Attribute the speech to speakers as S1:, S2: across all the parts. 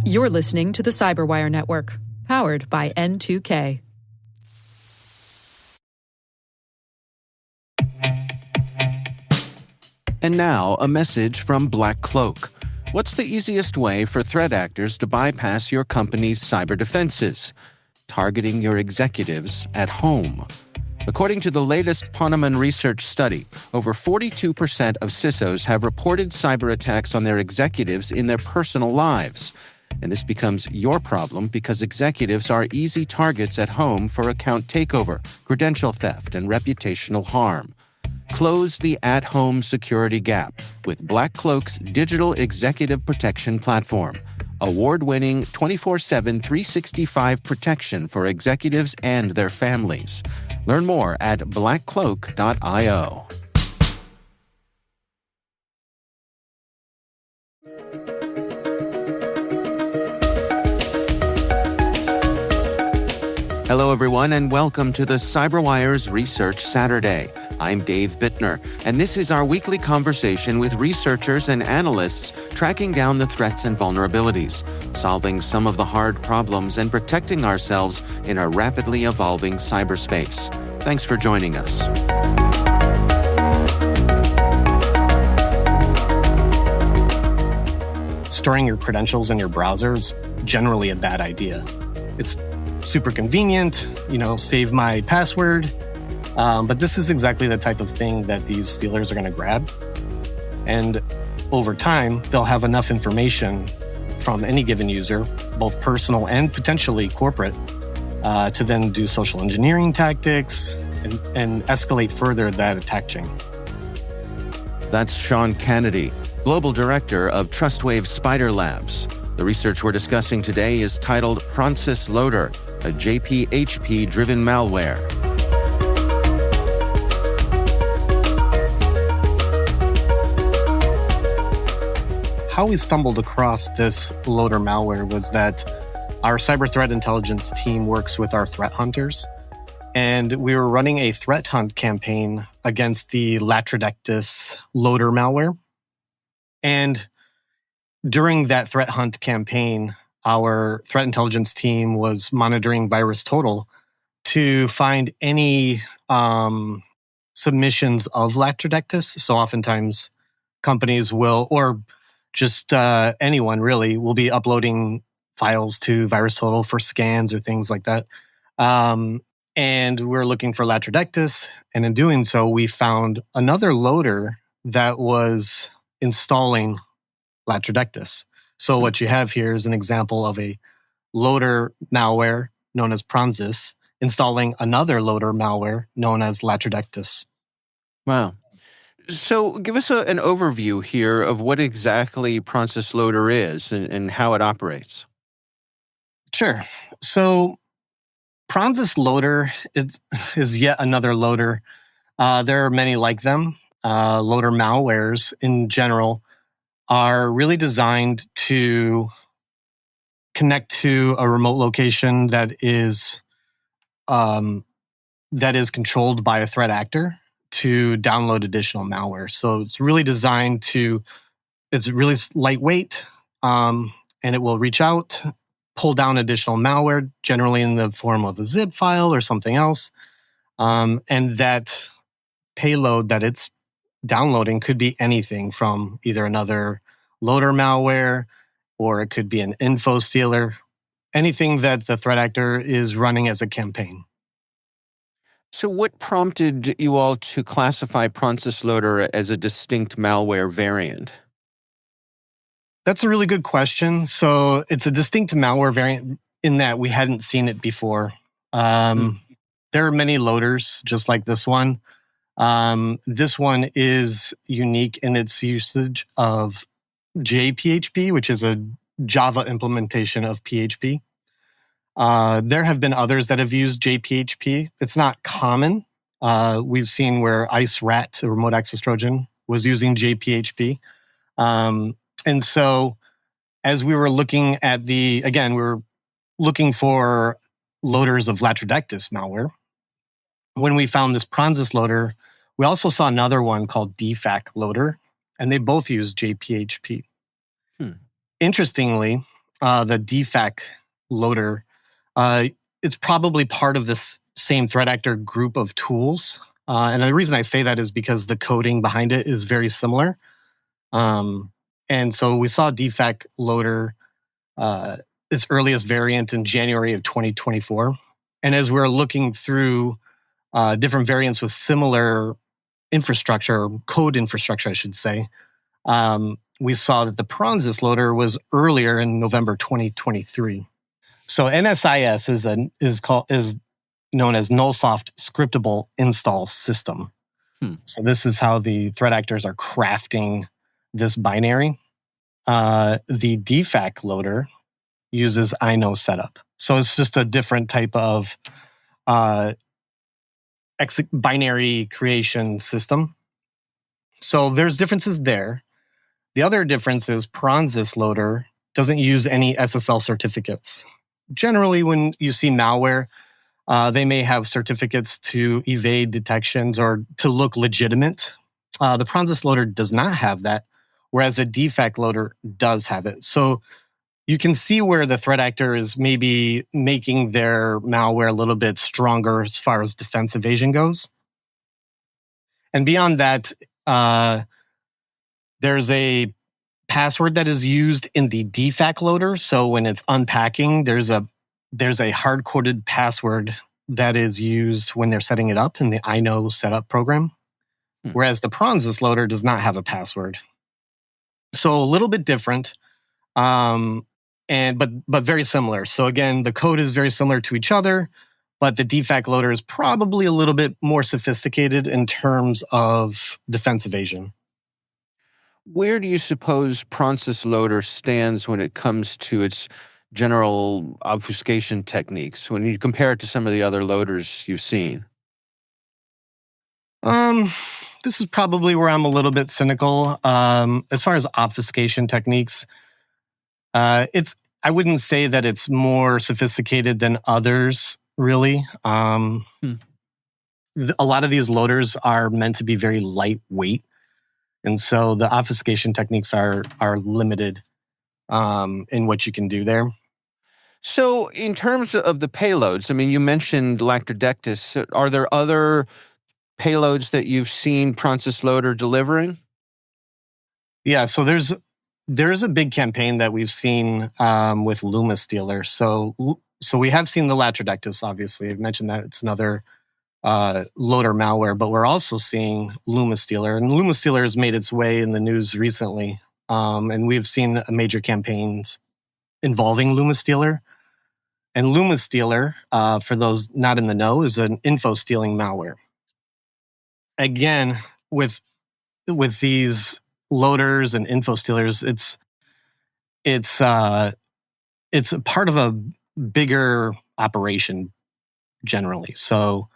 S1: You're listening to the Cyberwire Network, powered by N2K.
S2: And now, a message from Black Cloak. What's the easiest way for threat actors to bypass your company's cyber defenses? Targeting your executives at home. According to the latest Ponemon research study, over 42% of CISOs have reported cyber attacks on their executives in their personal lives. And this becomes your problem because executives are easy targets at home for account takeover, credential theft, and reputational harm. Close the at-home security gap with Black Cloak's digital executive protection platform. Award-winning 24/7 365 protection for executives and their families. Learn more at blackcloak.io. Hello, everyone, and welcome to the CyberWire's Research Saturday. I'm Dave Bittner, and this is our weekly conversation with researchers and analysts tracking down the threats and vulnerabilities, solving some of the hard problems, and protecting ourselves in a rapidly evolving cyberspace. Thanks for joining us.
S3: Storing your credentials in your browser is generally a bad idea. It's super convenient, save my password. But this is exactly the type of thing that these stealers are going to grab. And over time, they'll have enough information from any given user, both personal and potentially corporate, to then do social engineering tactics and escalate further that attack chain.
S2: That's Sean Kennedy, Global Director of TrustWave Spider Labs. The research we're discussing today is titled Pronsis Loader, a JPHP-driven malware.
S3: How we stumbled across this loader malware was that our cyber threat intelligence team works with our threat hunters, and we were running a threat hunt campaign against the Latrodectus loader malware. And during that threat hunt campaign, our threat intelligence team was monitoring VirusTotal to find any submissions of Latrodectus. So oftentimes companies will, or just anyone really, will be uploading files to VirusTotal for scans or things like that. And we're looking for Latrodectus. And in doing so, we found another loader that was installing Latrodectus. So what you have here is an example of a loader malware known as Pronsis installing another loader malware known as Latrodectus.
S2: Wow. So give us an overview here of what exactly Pronsis Loader is and how it operates.
S3: Sure. So Pronsis Loader is yet another loader. There are many like them. Loader malwares in general are really designed to connect to a remote location that is controlled by a threat actor to download additional malware. So it's really designed it's really lightweight, and it will reach out, pull down additional malware, generally in the form of a zip file or something else. And that payload that it's downloading could be anything from either another loader malware, or it could be an info stealer, anything that the threat actor is running as a campaign.
S2: So what prompted you all to classify Pronsis Loader as a distinct malware variant?
S3: That's a really good question. So it's a distinct malware variant in that we hadn't seen it before. There are many loaders just like this one. This one is unique in its usage of JPHP, which is a Java implementation of PHP. There have been others that have used JPHP. It's not common. We've seen where IceRat, a remote access Trojan, was using JPHP. And so as we were looking at we were looking for loaders of Latrodectus malware. When we found this Pronsis loader, we also saw another one called DFAC loader, and they both use JPHP. interestingly, the DFAC loader, it's probably part of this same threat actor group of tools. And the reason I say that is because the coding behind it is very similar. And so we saw DFAC loader, its earliest variant in January of 2024. And as we're looking through different variants with similar infrastructure, code infrastructure, I should say, we saw that the Pronsis loader was earlier in November 2023. So NSIS is known as Nullsoft Scriptable Install System. So this is how the threat actors are crafting this binary. The DFAC loader uses INO setup. So it's just a different type of binary creation system. So there's differences there. The other difference is Pronsis loader doesn't use any SSL certificates. Generally, when you see malware, they may have certificates to evade detections or to look legitimate. The Pronsis loader does not have that, whereas the DFAC loader does have it. So you can see where the threat actor is maybe making their malware a little bit stronger as far as defense evasion goes. And beyond that, there's a password that is used in the DFAC loader. So when it's unpacking, there's a hard-coded password that is used when they're setting it up in the INO setup program. Whereas the Pronsis loader does not have a password. So a little bit different, but very similar. So again, the code is very similar to each other, but the DFAC loader is probably a little bit more sophisticated in terms of defense evasion.
S2: Where do you suppose Pronsis loader stands when it comes to its general obfuscation techniques when you compare it to some of the other loaders you've seen?
S3: This is probably where I'm a little bit cynical. As far as obfuscation techniques, I wouldn't say that it's more sophisticated than others, really. A lot of these loaders are meant to be very lightweight. And so the obfuscation techniques are limited in what you can do there.
S2: So in terms of the payloads, I mean, you mentioned Latrodectus. Are there other payloads that you've seen Pronsis loader delivering?
S3: Yeah, so there's a big campaign that we've seen with Lumma Stealer. So we have seen the Latrodectus, obviously. I've mentioned that it's another loader malware, but we're also seeing Lumma Stealer. And Lumma Stealer has made its way in the news recently. And we've seen major campaigns involving Lumma Stealer. And Lumma Stealer, for those not in the know, is an info stealing malware. Again, with these loaders and info stealers, it's a part of a bigger operation generally. So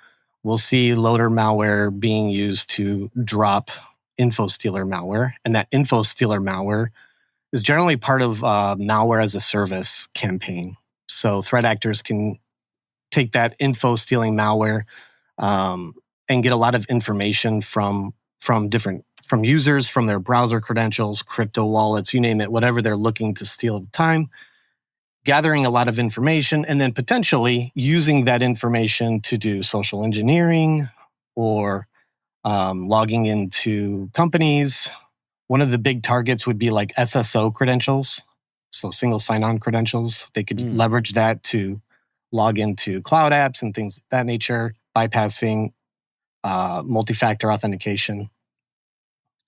S3: we'll see loader malware being used to drop info stealer malware, and that info stealer malware is generally part of malware as a service campaign. So threat actors can take that info stealing malware and get a lot of information from users, from their browser credentials, crypto wallets, you name it, whatever they're looking to steal at the time, gathering a lot of information, and then potentially using that information to do social engineering or logging into companies. One of the big targets would be like SSO credentials, so single sign-on credentials. They could leverage that to log into cloud apps and things of that nature, bypassing multi-factor authentication.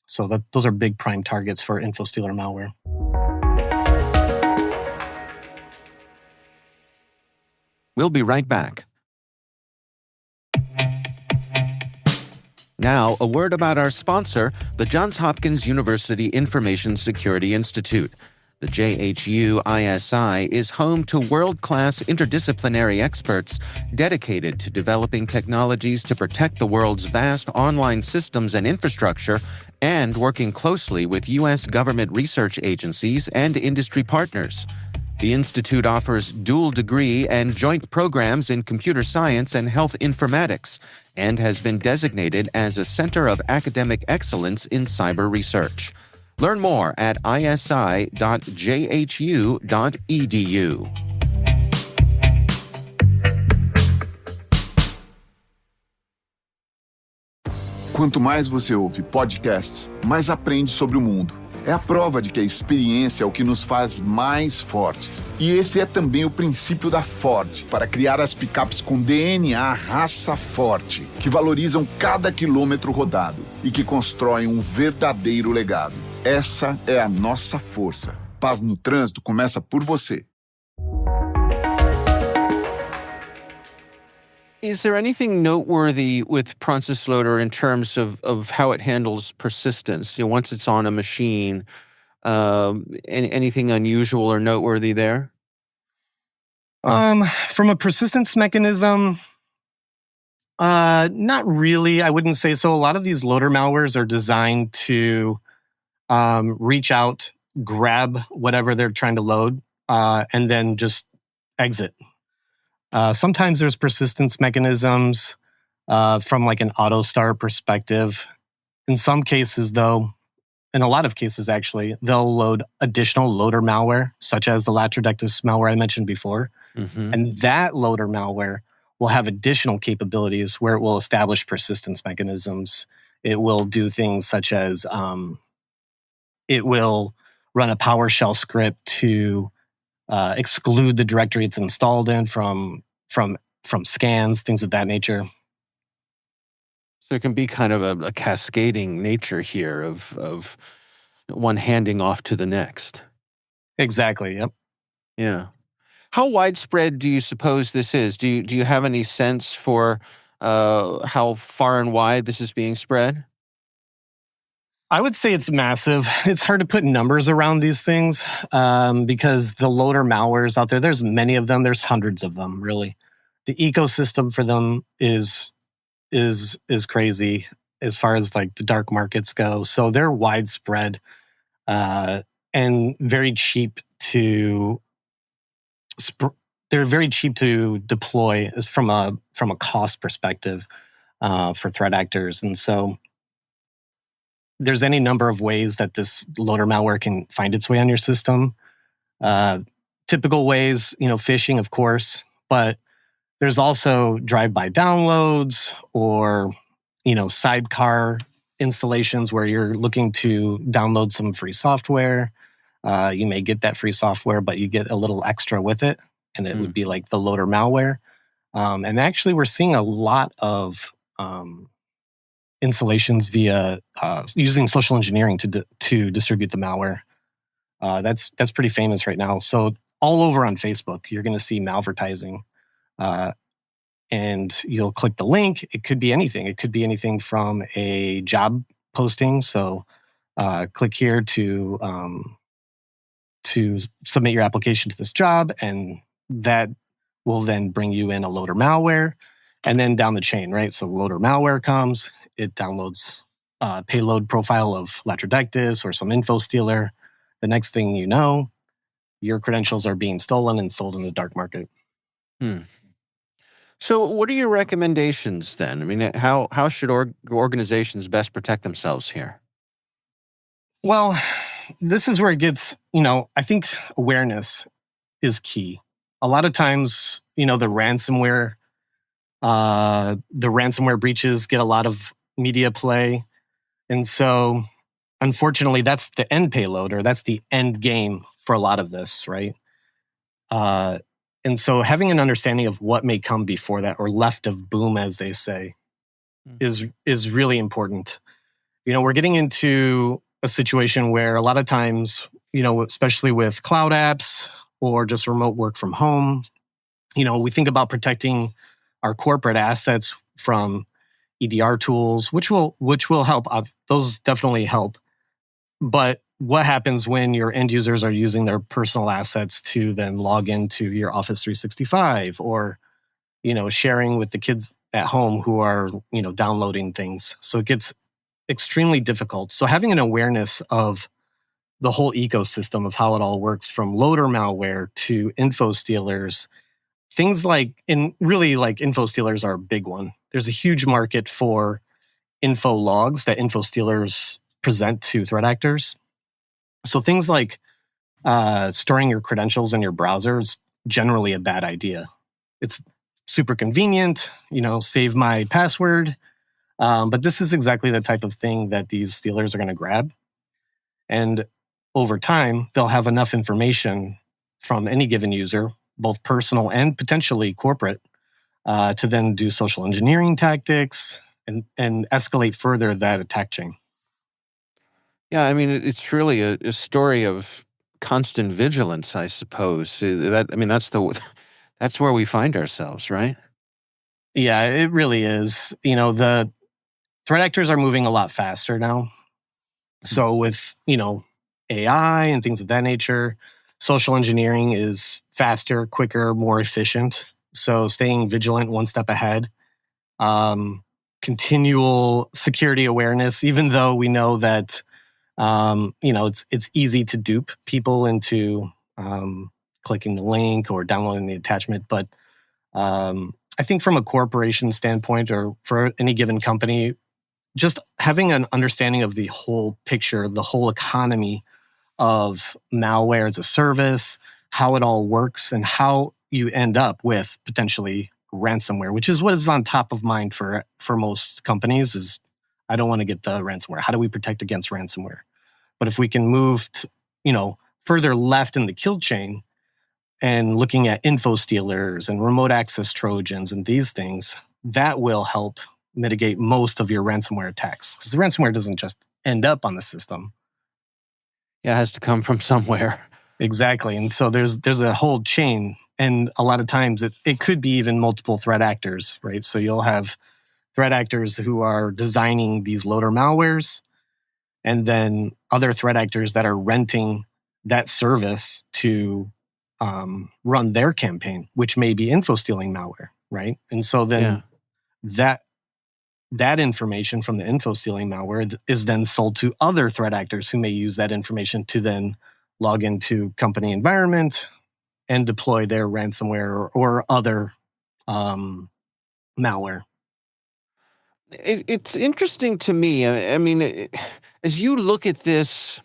S3: So those are big prime targets for info stealer malware.
S2: We'll be right back. Now, a word about our sponsor, the Johns Hopkins University Information Security Institute. The JHU-ISI is home to world-class interdisciplinary experts dedicated to developing technologies to protect the world's vast online systems and infrastructure and working closely with U.S. government research agencies and industry partners. The Institute offers dual degree and joint programs in computer science and health informatics and has been designated as a center of academic excellence in cyber research. Learn more at isi.jhu.edu.
S4: Quanto mais você ouve podcasts, mais aprende sobre o mundo. É a prova de que a experiência é o que nos faz mais fortes. E esse é também o princípio da Ford, para criar as picapes com DNA raça forte, que valorizam cada quilômetro rodado e que constroem um verdadeiro legado. Essa é a nossa força. Paz no trânsito começa por você.
S2: Is there anything noteworthy with Process Loader in terms of how it handles persistence? Once it's on a machine, anything unusual or noteworthy there?
S3: From a persistence mechanism, not really. I wouldn't say so. A lot of these loader malwares are designed to reach out, grab whatever they're trying to load, and then just exit. Sometimes there's persistence mechanisms from like an auto start perspective. In some cases, though, in a lot of cases actually, they'll load additional loader malware, such as the Latrodectus malware I mentioned before.
S2: Mm-hmm.
S3: And that loader malware will have additional capabilities where it will establish persistence mechanisms. It will do things such as it will run a PowerShell script to exclude the directory it's installed in from scans, things of that nature.
S2: So it can be kind of a cascading nature here of one handing off to the next.
S3: Exactly. Yep.
S2: Yeah. How widespread do you suppose this is? Do you have any sense for how far and wide this is being spread?
S3: I would say it's massive. It's hard to put numbers around these things because the loader malwares out there, there's many of them. There's hundreds of them, really. The ecosystem for them is crazy as far as like the dark markets go. So they're widespread and very cheap to they're very cheap to deploy from a cost perspective for threat actors. And so there's any number of ways that this loader malware can find its way on your system. Typical ways, phishing, of course, but there's also drive-by downloads or, sidecar installations where you're looking to download some free software. You may get that free software, but you get a little extra with it, and it would be like the loader malware. And actually, we're seeing a lot of installations via using social engineering to distribute the malware. That's pretty famous right now. So all over on Facebook, you're going to see malvertising, and you'll click the link. It could be anything. It could be anything from a job posting. So click here to submit your application to this job, and that will then bring you in a loader malware, and then down the chain, right? So loader malware comes. It downloads a payload profile of Latrodectus or some info stealer. The next thing you know, your credentials are being stolen and sold in the dark market.
S2: So what are your recommendations then? I mean, how should organizations best protect themselves here?
S3: Well, this is where it gets, I think awareness is key. A lot of times, the ransomware breaches get a lot of media play. And so, unfortunately, that's the end payload, or that's the end game for a lot of this, right? And so having an understanding of what may come before that, or left of boom, as they say, is really important. We're getting into a situation where a lot of times, especially with cloud apps or just remote work from home, we think about protecting our corporate assets from EDR tools, which will help. Those definitely help. But what happens when your end users are using their personal assets to then log into your Office 365 or, sharing with the kids at home who are, downloading things? So it gets extremely difficult. So having an awareness of the whole ecosystem of how it all works, from loader malware to info stealers, things like, and really like info stealers are a big one. There's a huge market for info logs that info stealers present to threat actors. So things like storing your credentials in your browser is generally a bad idea. It's super convenient, save my password. But this is exactly the type of thing that these stealers are going to grab. And over time, they'll have enough information from any given user, both personal and potentially corporate, to then do social engineering tactics and escalate further that attack chain.
S2: Yeah, I mean, it's really a story of constant vigilance, I suppose. That's where we find ourselves, right?
S3: Yeah, it really is. The threat actors are moving a lot faster now. So with, AI and things of that nature, social engineering is faster, quicker, more efficient. So staying vigilant, one step ahead. Continual security awareness, even though we know that it's easy to dupe people into clicking the link or downloading the attachment. But I think from a corporation standpoint or for any given company, just having an understanding of the whole picture, the whole economy of malware as a service, how it all works, and how you end up with potentially ransomware, which is what is on top of mind for most companies is, I don't want to get the ransomware. How do we protect against ransomware? But if we can move further left in the kill chain and looking at info stealers and remote access Trojans and these things, that will help mitigate most of your ransomware attacks. Because the ransomware doesn't just end up on the system.
S2: Yeah, it has to come from somewhere.
S3: Exactly. And so there's a whole chain. And a lot of times it could be even multiple threat actors, right? So you'll have threat actors who are designing these loader malwares, and then other threat actors that are renting that service to run their campaign, which may be info stealing malware, right? And so then that information from the info stealing malware is then sold to other threat actors who may use that information to then log into company environment and deploy their ransomware or other malware.
S2: It's interesting to me. I mean, as you look at this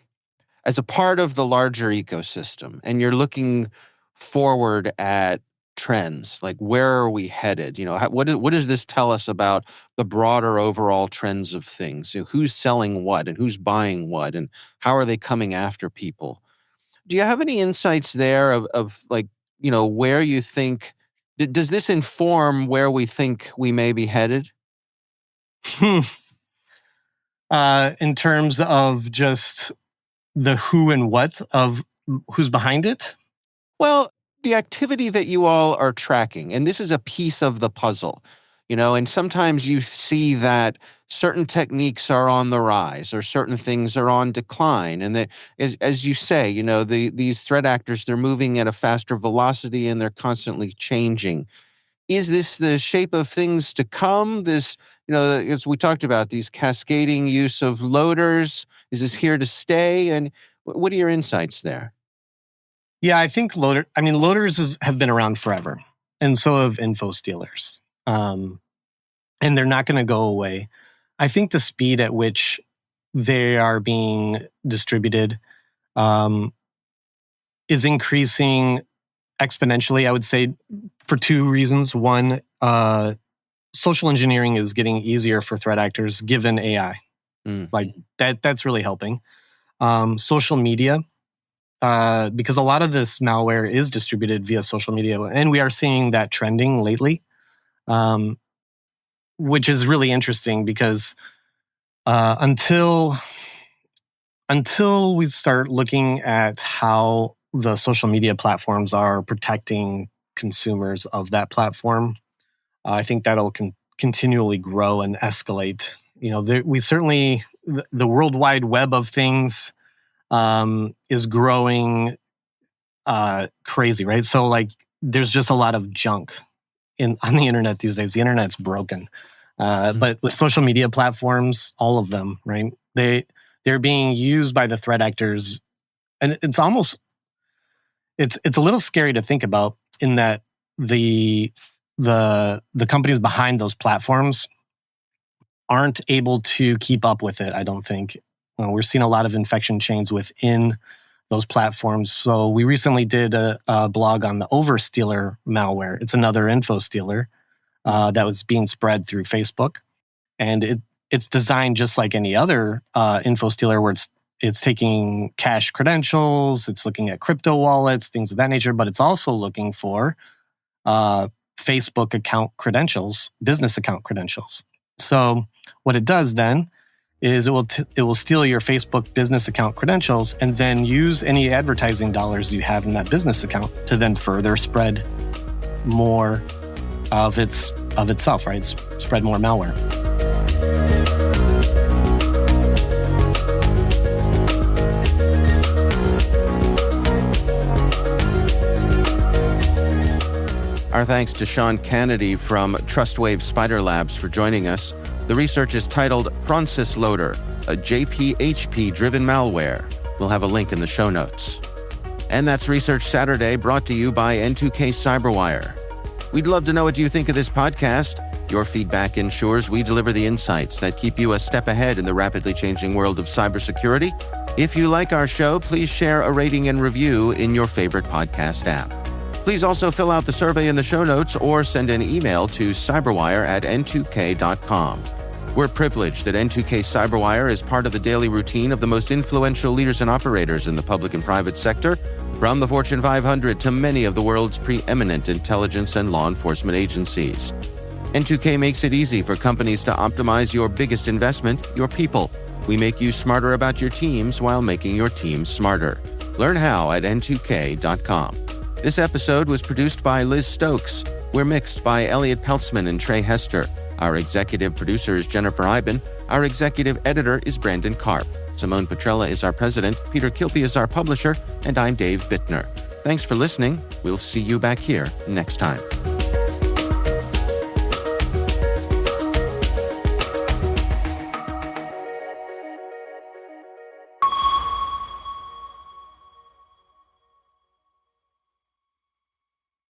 S2: as a part of the larger ecosystem and you're looking forward at trends, like where are we headed? What does this tell us about the broader overall trends of things? Who's selling what and who's buying what and how are they coming after people? Do you have any insights there of where you think, does this inform where we think we may be headed?
S3: In terms of just the who and what of who's behind it?
S2: Well, the activity that you all are tracking, and this is a piece of the puzzle, and sometimes you see that certain techniques are on the rise or certain things are on decline. And that, as you say, these threat actors, they're moving at a faster velocity and they're constantly changing. Is this the shape of things to come? This, as we talked about, these cascading use of loaders, is this here to stay? And what are your insights there?
S3: Yeah, I think loaders have been around forever, and so have info stealers. And they're not going to go away. I think the speed at which they are being distributed is increasing exponentially, I would say, for two reasons. One, social engineering is getting easier for threat actors given AI. Like that's really helping. Social media, because a lot of this malware is distributed via social media, and we are seeing that trending lately, which is really interesting because until we start looking at how the social media platforms are protecting consumers of that platform, I think that'll continually grow and escalate. We certainly, the World Wide Web of things is growing crazy, right? So like there's just a lot of junk on the internet these days. The internet's broken. But with social media platforms, all of them, right? They're being used by the threat actors, and it's almost it's a little scary to think about in that the companies behind those platforms aren't able to keep up with it. I don't think. We're seeing a lot of infection chains within those platforms. So we recently did a blog on the Overstealer malware. It's another info stealer that was being spread through Facebook. And it's designed just like any other info stealer, where it's taking cache credentials, it's looking at crypto wallets, things of that nature, but it's also looking for Facebook account credentials, business account credentials. So what it does then is it will steal your Facebook business account credentials and then use any advertising dollars you have in that business account to then further spread more of itself, right? Spread more malware.
S2: Our thanks to Sean Kennedy from TrustWave Spider Labs for joining us. The research is titled Francis Loader, a JPHP-driven malware. We'll have a link in the show notes. And that's Research Saturday, brought to you by N2K Cyberwire. We'd love to know what you think of this podcast. Your feedback ensures we deliver the insights that keep you a step ahead in the rapidly changing world of cybersecurity. If you like our show, please share a rating and review in your favorite podcast app. Please also fill out the survey in the show notes or send an email to cyberwire@n2k.com. We're privileged that N2K Cyberwire is part of the daily routine of the most influential leaders and operators in the public and private sector, from the Fortune 500 to many of the world's preeminent intelligence and law enforcement agencies. N2K makes it easy for companies to optimize your biggest investment, your people. We make you smarter about your teams while making your teams smarter. Learn how at n2k.com. This episode was produced by Liz Stokes. We're mixed by Elliot Peltzman and Trey Hester. Our executive producer is Jennifer Iben. Our executive editor is Brandon Karp. Simone Petrella is our president. Peter Kilpie is our publisher. And I'm Dave Bittner. Thanks for listening. We'll see you back here next time.